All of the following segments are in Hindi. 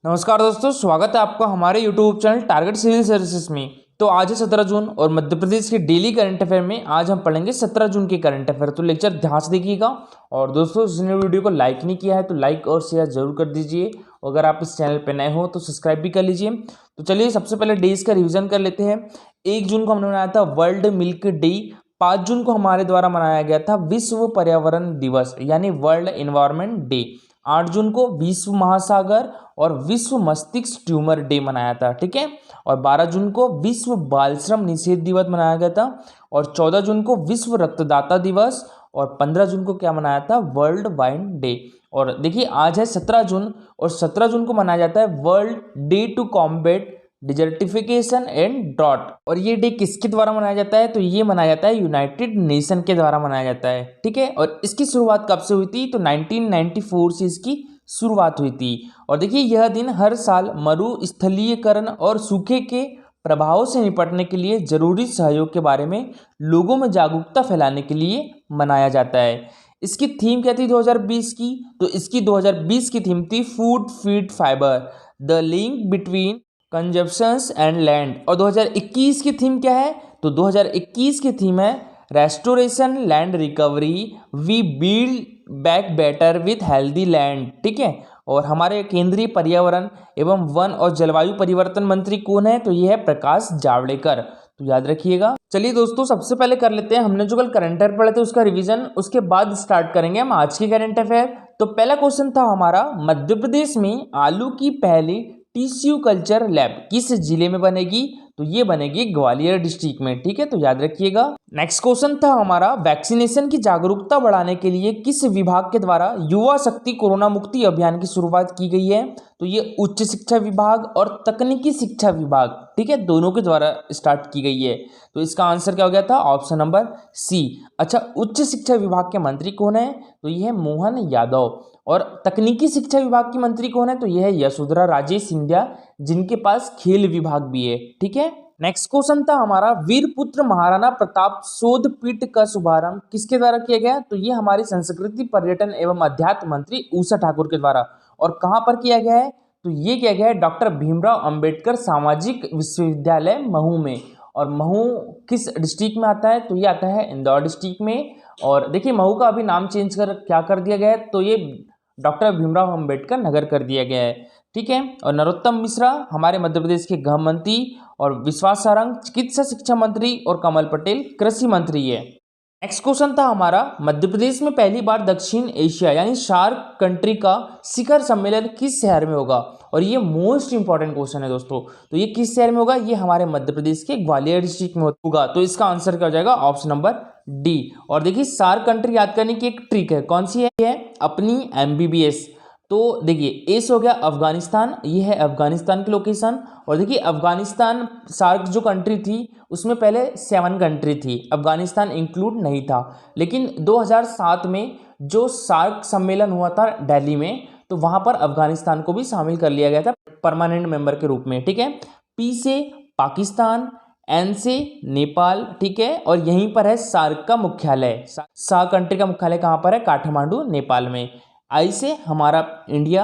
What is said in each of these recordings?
नमस्कार दोस्तों, स्वागत है आपका हमारे YouTube channel Target Civil Services में। तो आज है 17 जून और मध्य प्रदेश के डेली करंट अफेयर में आज हम पढ़ेंगे 17 जून के करंट अफेयर। तो लेक्चर ध्यान से देखिएगा। और दोस्तों, जिसने वीडियो को लाइक नहीं किया है तो लाइक और शेयर जरूर कर दीजिए। अगर आप इस चैनल पर नए हो तो सब्सक्राइब भी कर लीजिए। तो चलिए सबसे पहले डेज का रिविजन कर लेते हैं। 1 जून को हमने मनाया था वर्ल्ड मिल्क डे। 5 जून को हमारे द्वारा मनाया गया था विश्व पर्यावरण दिवस यानी वर्ल्ड एनवायरनमेंट डे। 8 जून को विश्व महासागर और विश्व मस्तिष्क ट्यूमर डे मनाया था, ठीक है। और 12 जून को विश्व बाल श्रम निषेध दिवस मनाया गया था। और 14 जून को विश्व रक्तदाता दिवस। और 15 जून को क्या मनाया था, वर्ल्ड वाइन डे। और देखिए आज है 17 जून और 17 जून को मनाया जाता है world day to combat desertification and drought. और ये डे किसके द्वारा मनाया जाता है, तो ये मनाया जाता है यूनाइटेड नेशन के द्वारा मनाया जाता है, ठीक है। और इसकी शुरुआत कब से हुई थी, तो 1994 से इसकी शुरुआत हुई थी। और देखिए यह दिन हर साल मरुस्थलीकरण और सूखे के प्रभावों से निपटने के लिए जरूरी सहयोग के बारे में लोगों में जागरूकता फैलाने के लिए मनाया जाता है। इसकी थीम क्या थी 2020 की, तो इसकी 2020 की थीम थी food feed fibre the link between consumptions and land. और 2021 की थीम क्या है, तो 2021 की थीम है restoration land recovery we build back better with healthy land, ठीक है। और हमारे केंद्रीय पर्यावरण एवं वन और जलवायु परिवर्तन मंत्री कौन है, तो ये है प्रकाश जावड़ेकर, तो याद रखिएगा। चलिए दोस्तों, सबसे पहले कर लेते हैं, हमने जो कल करंट अफेयर पढ़े थे उसका रिवीजन, उसके बाद स्टार्ट करेंगे हम आज की करंट अफेयर। तो पहला क्वेश्चन था हमारा, मध्य प्रदेश में आलू की पहली टिश्यू कल्चर लैब किस जिले में बनेगी, तो ये बनेगी ग्वालियर डिस्ट्रिक्ट में, ठीक है, तो याद रखिएगा। नेक्स्ट क्वेश्चन था हमारा, वैक्सीनेशन की जागरूकता बढ़ाने के लिए किस विभाग के द्वारा युवा शक्ति कोरोना मुक्ति अभियान की शुरुआत की गई है, तो ये उच्च शिक्षा विभाग और तकनीकी शिक्षा विभाग, ठीक है, दोनों के द्वारा स्टार्ट की गई है। तो इसका आंसर क्या हो गया था, ऑप्शन नंबर सी। अच्छा, उच्च शिक्षा विभाग के मंत्री कौन है, तो ये है मोहन यादव। और तकनीकी शिक्षा विभाग की मंत्री कौन है, तो यह है यशोधरा राजे सिंधिया, जिनके पास खेल विभाग भी है, ठीक है। नेक्स्ट क्वेश्चन था हमारा, वीरपुत्र महाराणा प्रताप शोध पीठ का शुभारंभ किसके द्वारा किया गया, तो ये हमारी संस्कृति पर्यटन एवं अध्यात्म मंत्री उषा ठाकुर के द्वारा। और कहाँ पर किया गया है, तो ये किया गया है डॉक्टर भीमराव अंबेडकर सामाजिक विश्वविद्यालय महू में। और महू किस डिस्ट्रिक्ट में आता है, तो ये आता है इंदौर डिस्ट्रिक्ट में। और देखिए महू का अभी नाम चेंज कर क्या कर दिया गया है, तो ये डॉक्टर भीमराव अंबेडकर नगर कर दिया गया है, ठीक है। और नरोत्तम मिश्रा हमारे मध्य प्रदेश के गृह मंत्री, और विश्वास सारंग चिकित्सा शिक्षा मंत्री, और कमल पटेल कृषि मंत्री है। नेक्स्ट क्वेश्चन था हमारा, मध्य प्रदेश में पहली बार दक्षिण एशिया यानी सार्क कंट्री का शिखर सम्मेलन किस शहर में होगा, और ये मोस्ट इंपॉर्टेंट क्वेश्चन है दोस्तों। तो ये किस शहर में होगा, ये हमारे मध्य प्रदेश के ग्वालियर डिस्ट्रिक्ट में होगा। तो इसका आंसर क्या हो जाएगा, ऑप्शन नंबर डी। और देखिए सार्क कंट्री याद करने की एक ट्रिक है, कौन सी है, अपनी MBBS। तो देखिए एस हो गया अफगानिस्तान, ये है अफगानिस्तान की लोकेशन। और देखिए अफगानिस्तान सार्क जो कंट्री थी उसमें पहले 7 कंट्री थी, अफगानिस्तान इंक्लूड नहीं था। लेकिन 2007 में जो सार्क सम्मेलन हुआ था दिल्ली में, तो वहां पर अफगानिस्तान को भी शामिल कर लिया गया था परमानेंट मेंबर के रूप में, ठीक है। पी से पाकिस्तान, एन से नेपाल, ठीक है। और यहीं पर है सार्क का मुख्यालय, सार्क कंट्री का मुख्यालय कहाँ पर है, काठमांडू नेपाल में। आई से हमारा इंडिया,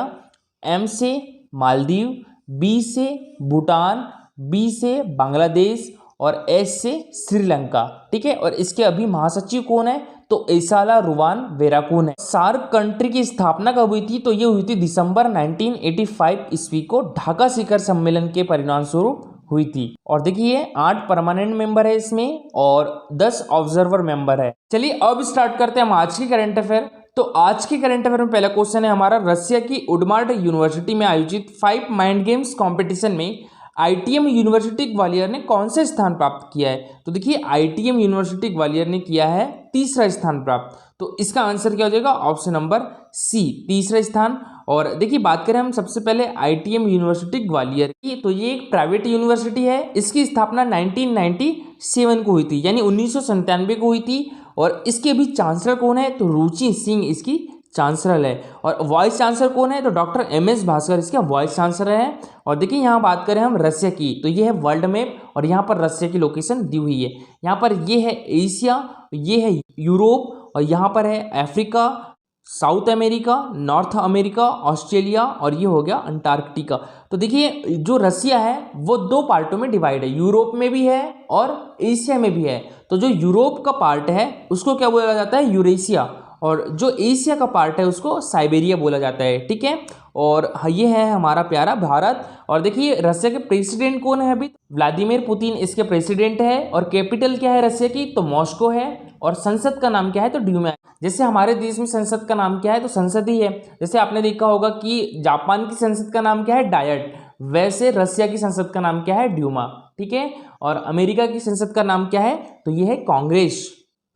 एम से मालदीव, बी से भूटान, बी से बांग्लादेश, और एस से श्रीलंका, ठीक है। और इसके अभी महासचिव कौन है, तो एसाला रुवान वेराकून है। सार्क कंट्री की स्थापना कब हुई थी, तो ये हुई थी दिसंबर 1985 ईस्वी को ढाका शिखर सम्मेलन के परिणाम स्वरूप हुई थी। और देखिए 8 परमानेंट मेंबर है इसमें और 10 ऑब्जर्वर मेंबर है। चलिए अब स्टार्ट करते हैं हम आज की करंट अफेयर। तो आज के करंट अफेयर में पहला क्वेश्चन है हमारा, रशिया की उडमार्ट यूनिवर्सिटी में आयोजित 5 माइंड गेम्स कंपटीशन में ITM यूनिवर्सिटी ग्वालियर ने कौन से स्थान प्राप्त किया है, तो देखिए ITM यूनिवर्सिटी ग्वालियर ने किया है तीसरा स्थान प्राप्त। तो इसका आंसर क्या हो जाएगा, ऑप्शन नंबर सी, तीसरा स्थान। और देखिए बात करें हम सबसे पहले ITM यूनिवर्सिटी ग्वालियर की, तो ये एक प्राइवेट यूनिवर्सिटी है। इसकी स्थापना 1997 को हुई थी, यानी 1997 को हुई थी। और इसके अभी चांसलर कौन है, तो रुचि सिंह इसकी चांसलर है। और वाइस चांसलर कौन है, तो डॉक्टर MS भास्कर इसके वाइस चांसलर है। और देखिए यहाँ बात करें हम रशिया की, तो ये है वर्ल्ड मैप, और यहाँ पर रशिया की लोकेशन दी हुई है। यहाँ पर ये है एशिया, ये है यूरोप, और यहाँ पर है Africa, south America, north America, Australia और ये हो गया अंटार्कटिका। तो देखिए जो रसिया है वो दो पार्टों में डिवाइड है, यूरोप में भी है और एशिया में भी है। तो जो यूरोप का पार्ट है उसको क्या बोला जाता है, यूरेशिया, और जो एशिया का पार्ट है उसको साइबेरिया बोला जाता है, ठीक है। और ये है हमारा प्यारा भारत। और देखिए रसिया के प्रेसिडेंट कौन है अभी, व्लादिमीर पुतिन इसके प्रेसिडेंट है। और कैपिटल क्या है रसिया की, तो मॉस्को है। और संसद का नाम क्या है, तो ड्यूमा है। जैसे हमारे देश में संसद का नाम क्या है, तो संसद ही है। जैसे आपने देखा होगा कि जापान की संसद का नाम क्या है, डायट, वैसे रसिया की संसद का नाम क्या है, ड्यूमा, ठीक है। और अमेरिका की संसद का नाम क्या है, तो ये है कांग्रेस।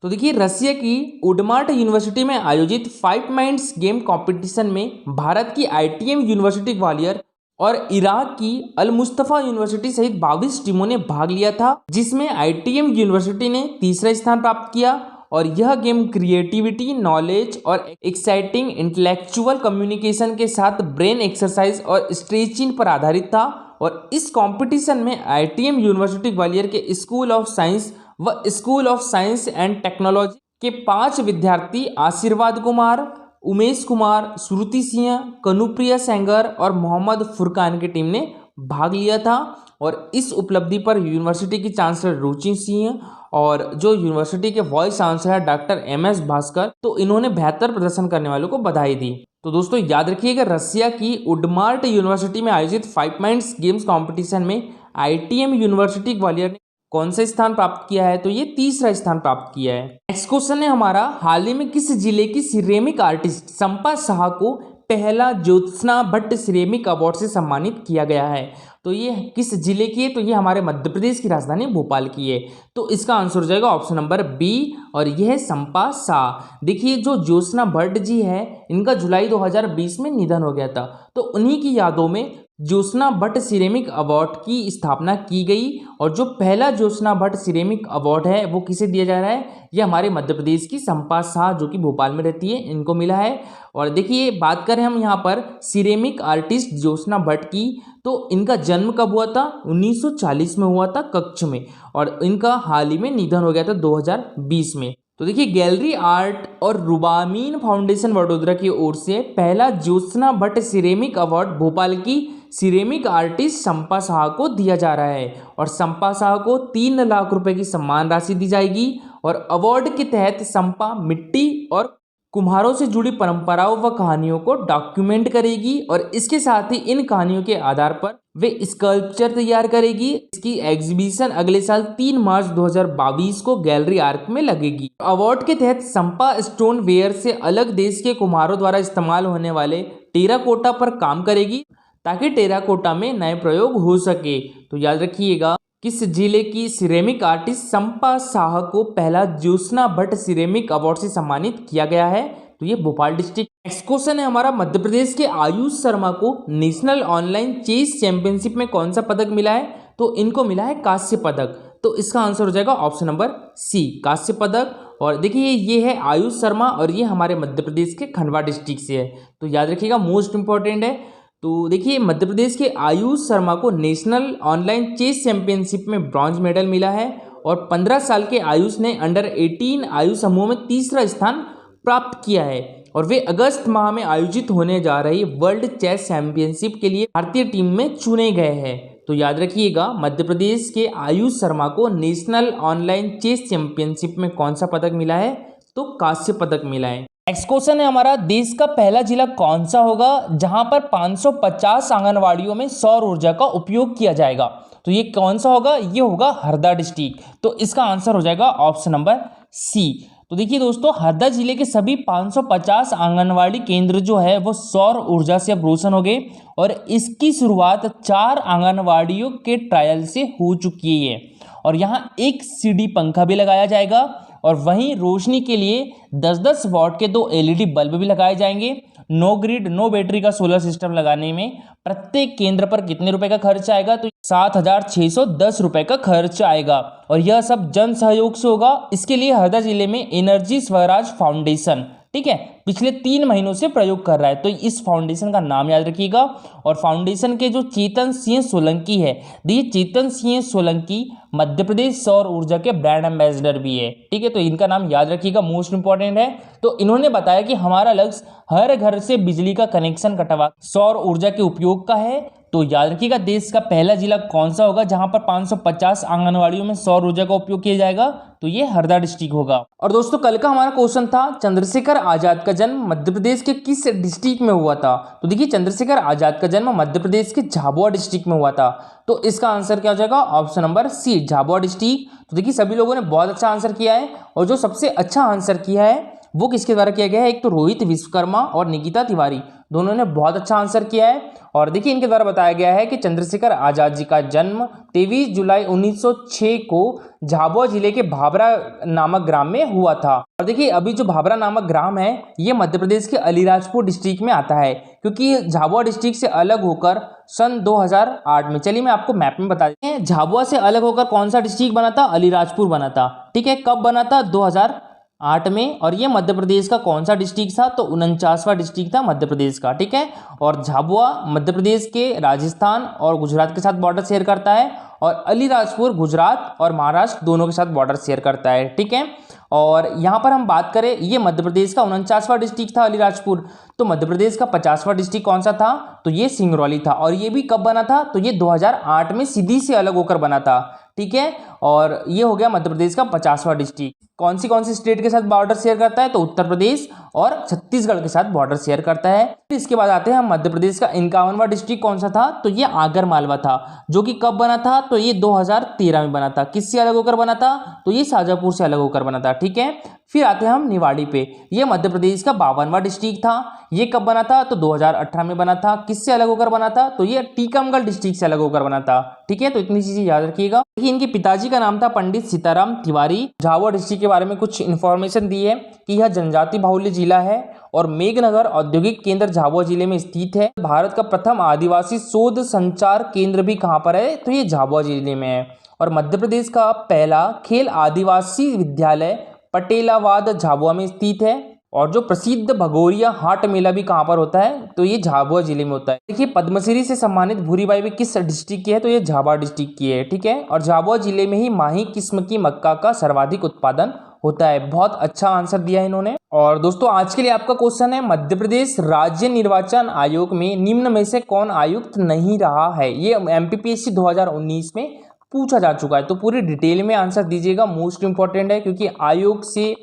तो देखिए रसिया की उडमार्ट यूनिवर्सिटी में आयोजित 5 माइंड्स गेम कंपटीशन में भारत की आईटीएम यूनिवर्सिटी ग्वालियर और इराक की अल मुस्तफा यूनिवर्सिटी सहित 22 टीमों ने भाग लिया था, जिसमें आईटीएम यूनिवर्सिटी ने तीसरा स्थान प्राप्त किया। और यह गेम क्रिएटिविटी, नॉलेज और एक्साइटिंग इंटेलेक्चुअल कम्युनिकेशन के साथ ब्रेन एक्सरसाइज और स्ट्रेचिंग पर आधारित था। और इस कंपटीशन में आईटीएम यूनिवर्सिटी ग्वालियर के स्कूल ऑफ साइंस व school of science and technology के 5 विद्यार्थी आशीर्वाद कुमार, उमेश कुमार, श्रुति सिंह, कनुप्रिया सेंगर और मोहम्मद फुरकान की टीम ने भाग लिया था। और इस उपलब्धि पर यूनिवर्सिटी की चांसलर रुचि सिंह और जो यूनिवर्सिटी के vice chancellor doctor MS Bhaskar, तो इन्होंने बेहतर प्रदर्शन करने वालों को बधाई दी। तो दोस्तों याद रखिएगा रसिया की उडमार्ट यूनिवर्सिटी में आयोजित 5 माइंड्स गेम्स कंपटीशन में आईटीएम यूनिवर्सिटी ग्वालियर ने कौन सा स्थान प्राप्त किया है, तो ये तीसरा स्थान प्राप्त किया है। नेक्स्ट क्वेश्चन है हमारा, हाल ही में किस जिले की सिरेमिक आर्टिस्ट संपा शाह को पहला ज्योत्सना भट्ट सिरेमिक अवार्ड से सम्मानित किया गया है? तो ये किस जिले की है, तो ये हमारे मध्य प्रदेश की राजधानी भोपाल की है। तो इसका आंसर हो जाएगा ऑप्शन नंबर बी, और यह है संपा शाह। देखिए जो ज्योत्सना भट्ट जी है इनका जुलाई 2020 में निधन हो गया था, तो उन्हीं की यादों में ज्योत्सना भट्ट सिरेमिक अवार्ड की स्थापना की गई। और जो पहला ज्योत्सना भट्ट सिरेमिक अवार्ड है वो किसे दिया जा रहा है, ये हमारे मध्य प्रदेश की संपा शाह जो कि भोपाल में रहती है, इनको मिला है। और देखिए बात करें हम यहाँ पर सिरेमिक आर्टिस्ट ज्योत्सना भट्ट की, तो इनका जन्म कब हुआ था, 1940 में हुआ था कच्छ में, और इनका हाल ही में निधन हो गया था 2020 में। तो देखिए गैलरी आर्ट और रुबामीन फाउंडेशन वडोदरा की ओर से पहला ज्योत्सना भट्ट सिरेमिक अवार्ड भोपाल की सिरेमिक आर्टिस्ट संपा शाह को दिया जा रहा है। और संपा शाह को 3 लाख रुपए की सम्मान राशि दी जाएगी। और अवार्ड के तहत संपा मिट्टी और कुम्हारों से जुड़ी परंपराओं व कहानियों को डॉक्यूमेंट करेगी, और इसके साथ ही इन कहानियों के आधार पर वे स्कल्पचर तैयार करेगी। इसकी एग्जीबिशन अगले साल 3 मार्च 2022 को गैलरी आर्क में लगेगी। अवार्ड के तहत संपा स्टोन वेयर से अलग देश के कुम्हारों द्वारा इस्तेमाल होने वाले टेराकोटा पर काम करेगी, ताकि टेराकोटा में नए प्रयोग हो सके। तो याद रखिएगा किस जिले की सिरेमिक आर्टिस्ट संपा शाह को पहला ज्योत्सना भट्ट सिरेमिक अवार्ड से सम्मानित किया गया है, तो ये भोपाल डिस्ट्रिक्ट। नेक्स्ट क्वेश्चन है हमारा, मध्य प्रदेश के आयुष शर्मा को नेशनल ऑनलाइन चेस चैंपियनशिप में कौन सा पदक मिला है? तो इनको मिला है कांस्य पदक। तो इसका आंसर हो जाएगा ऑप्शन नंबर सी, कांस्य पदक। और देखिए ये है आयुष शर्मा और ये हमारे मध्य प्रदेश के खंडवा डिस्ट्रिक्ट से है, तो याद रखिएगा मोस्ट इंपॉर्टेंट है। तो देखिए मध्य प्रदेश के आयुष शर्मा को नेशनल ऑनलाइन चेस चैंपियनशिप में ब्रॉन्ज मेडल मिला है। और 15 साल के आयुष ने अंडर 18 आयु समूह में तीसरा स्थान प्राप्त किया है। और वे अगस्त माह में आयोजित होने जा रही वर्ल्ड चेस चैंपियनशिप के लिए भारतीय टीम में चुने गए हैं। तो याद रखिएगा मध्य प्रदेश के आयुष शर्मा को नेशनल ऑनलाइन चेस चैंपियनशिप में कौन सा पदक मिला है? तो कांस्य पदक मिला है। नेक्स्ट क्वेश्चन है हमारा, देश का पहला जिला कौन सा होगा जहां पर 550 आंगनवाड़ियों में सौर ऊर्जा का उपयोग किया जाएगा? तो ये कौन सा होगा? ये होगा हरदा डिस्ट्रिक्ट। तो इसका आंसर हो जाएगा ऑप्शन नंबर सी। तो देखिए दोस्तों हरदा जिले के सभी 550 आंगनवाड़ी केंद्र जो है वो सौर ऊर्जा से अब रोशन हो गए, और इसकी शुरुआत 4 आंगनवाड़ियों के ट्रायल से हो चुकी है। और यहाँ एक सीडी पंखा भी लगाया जाएगा, और वहीं रोशनी के लिए 10-10 वॉट के 2 एलईडी बल्ब भी लगाए जाएंगे। नो ग्रिड नो बैटरी का सोलर सिस्टम लगाने में प्रत्येक केंद्र पर कितने रुपए का खर्च आएगा? तो 7,610 रुपए का खर्च आएगा, और यह सब जन सहयोग से होगा। इसके लिए हरदा जिले में एनर्जी स्वराज फाउंडेशन, ठीक है, पिछले 3 महीनों से प्रयोग कर रहा है। तो इस फाउंडेशन का नाम याद रखिएगा। और फाउंडेशन के जो चेतन सिंह सोलंकी है, देखिए चेतन सिंह सोलंकी मध्य प्रदेश सौर ऊर्जा के ब्रांड एम्बेसडर भी है। ठीक है, तो इनका नाम याद रखिएगा, मोस्ट इंपॉर्टेंट है। तो इन्होंने बताया कि हमारा लक्ष्य हर घर से बिजली का कनेक्शन कटवा सौर ऊर्जा के उपयोग का है। तो याद रखिएगा, देश का पहला जिला कौन सा होगा जहां पर 550 आंगनवाड़ियों में सौर ऊर्जा का उपयोग किया जाएगा? तो ये हरदा डिस्ट्रिक्ट होगा। और दोस्तों कल का हमारा क्वेश्चन था, चंद्रशेखर आजाद का जन्म मध्य प्रदेश के किस डिस्ट्रिक्ट में हुआ था? तो देखिए चंद्रशेखर आजाद का जन्म मध्य प्रदेश के झाबुआ डिस्ट्रिक्ट में हुआ था। तो इसका आंसर क्या हो जाएगा? Option number C, Jhabua district. तो देखिए सभी लोगों ने बहुत अच्छा आंसर किया है, और जो सबसे अच्छा आंसर किया है वो किसके द्वारा किया गया है? एक तो रोहित विश्वकर्मा और निकिता तिवारी, दोनों ने बहुत अच्छा आंसर किया है। और देखिए इनके द्वारा बताया गया है कि चंद्रशेखर आजाद जी का जन्म 23 जुलाई 1906 को झाबुआ जिले के भाभरा नामक ग्राम में हुआ था। और देखिए अभी जो भाभरा नामक ग्राम है ये मध्य प्रदेश के अलीराजपुर डिस्ट्रिक्ट में आता है, क्योंकि झाबुआ डिस्ट्रिक्ट से अलग होकर सन 2008 में, चलिए मैं आपको मैप में बता देते हैं, झाबुआ से अलग होकर कौन सा डिस्ट्रिक्ट बना था? अलीराजपुर बना था। ठीक है, कब बना था? 2008 में। और ये मध्य प्रदेश का कौन सा डिस्ट्रिक्ट था? तो 49वां डिस्ट्रिक्ट था मध्य प्रदेश का। ठीक है, और झाबुआ मध्य प्रदेश के राजस्थान और गुजरात के साथ बॉर्डर शेयर करता है, और अलीराजपुर गुजरात और महाराष्ट्र दोनों के साथ बॉर्डर शेयर करता है। ठीक है, और यहाँ पर हम बात करें, ये मध्य प्रदेश का 49वां डिस्ट्रिक्ट था अलीराजपुर। तो मध्य प्रदेश का 50वां डिस्ट्रिक्ट कौन सा था? तो ये सिंगरौली था। और ये भी कब बना था? तो ये 2008 में सीधी से अलग होकर बना था। ठीक है, और ये हो गया मध्य प्रदेश का 50वां डिस्ट्रिक्ट। कौन सी स्टेट के साथ बॉर्डर शेयर करता है? तो उत्तर प्रदेश और छत्तीसगढ़ के साथ बॉर्डर शेयर करता है। फिर इसके बाद आते हैं हम, मध्य प्रदेश का 51वां डिस्ट्रिक्ट कौन सा था? तो ये आगर मालवा था, जो कि कब बना था? तो ये 2013 में बना था। किससे अलग होकर बना था? तो ये शाजापुर से अलग होकर बना था। ठीक है, फिर आते हैं हम निवाड़ी पे, ये मध्य प्रदेश का 52वां डिस्ट्रिक्ट था। ये कब बना था? तो 2018 में बना था। किससे अलग होकर बना था? तो ये टीकमगढ़ डिस्ट्रिक्ट से अलग होकर बना था। ठीक है, तो इतनी चीजें याद रखिएगा। देखिए इनके पिताजी का नाम था पंडित सीताराम तिवारी। झाबुआ डिस्ट्रिक्ट के बारे में कुछ इन्फॉर्मेशन दी है कि यह जनजाति बाहुल्य जिला है, और मेघनगर औद्योगिक केंद्र झाबुआ जिले में स्थित है। भारत का प्रथम आदिवासी शोध संचार केंद्र भी कहाँ पर है? तो ये झाबुआ जिले में है। और मध्य प्रदेश का पहला खेल आदिवासी विद्यालय पटेलावाद झाबुआ में स्थित है। और जो प्रसिद्ध भगोरिया हाट मेला भी कहाँ पर होता है? तो ये झाबुआ जिले में होता है। देखिए पद्मश्री से सम्मानित भूरीबाई भी किस डिस्ट्रिक्ट की है? तो ये झाबुआ डिस्ट्रिक्ट की है। ठीक है, और झाबुआ जिले में ही माही किस्म की मक्का का सर्वाधिक उत्पादन होता है। बहुत अच्छा आंसर दिया है इन्होंने। और दोस्तों आज के लिए आपका क्वेश्चन है, मध्य प्रदेश राज्य निर्वाचन आयोग में निम्न में से कौन आयुक्त नहीं रहा है? ये MPPSC 2019 में पूछा जा चुका है। तो पूरी डिटेल में आंसर दीजिएगा, मोस्ट इंपॉर्टेंट है, क्योंकि आयोग से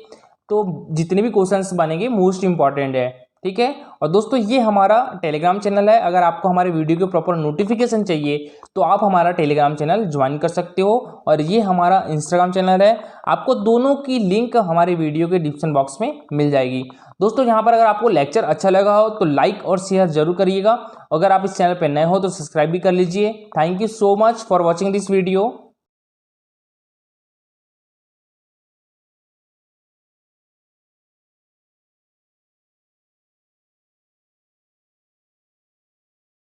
तो जितने भी क्वेश्चंस बनेंगे मोस्ट इंपॉर्टेंट है। ठीक है, और दोस्तों ये हमारा टेलीग्राम चैनल है। अगर आपको हमारे वीडियो के प्रॉपर नोटिफिकेशन चाहिए तो आप हमारा टेलीग्राम चैनल ज्वाइन कर सकते हो। और ये हमारा इंस्टाग्राम चैनल है, आपको दोनों की लिंक हमारे वीडियो के डिस्क्रिप्शन बॉक्स में मिल जाएगी। दोस्तों यहाँ पर अगर आपको लेक्चर अच्छा लगा हो तो लाइक और शेयर जरूर करिएगा। अगर आप इस चैनल पर नए हो तो सब्सक्राइब भी कर लीजिए। Thank you so much for watching this video.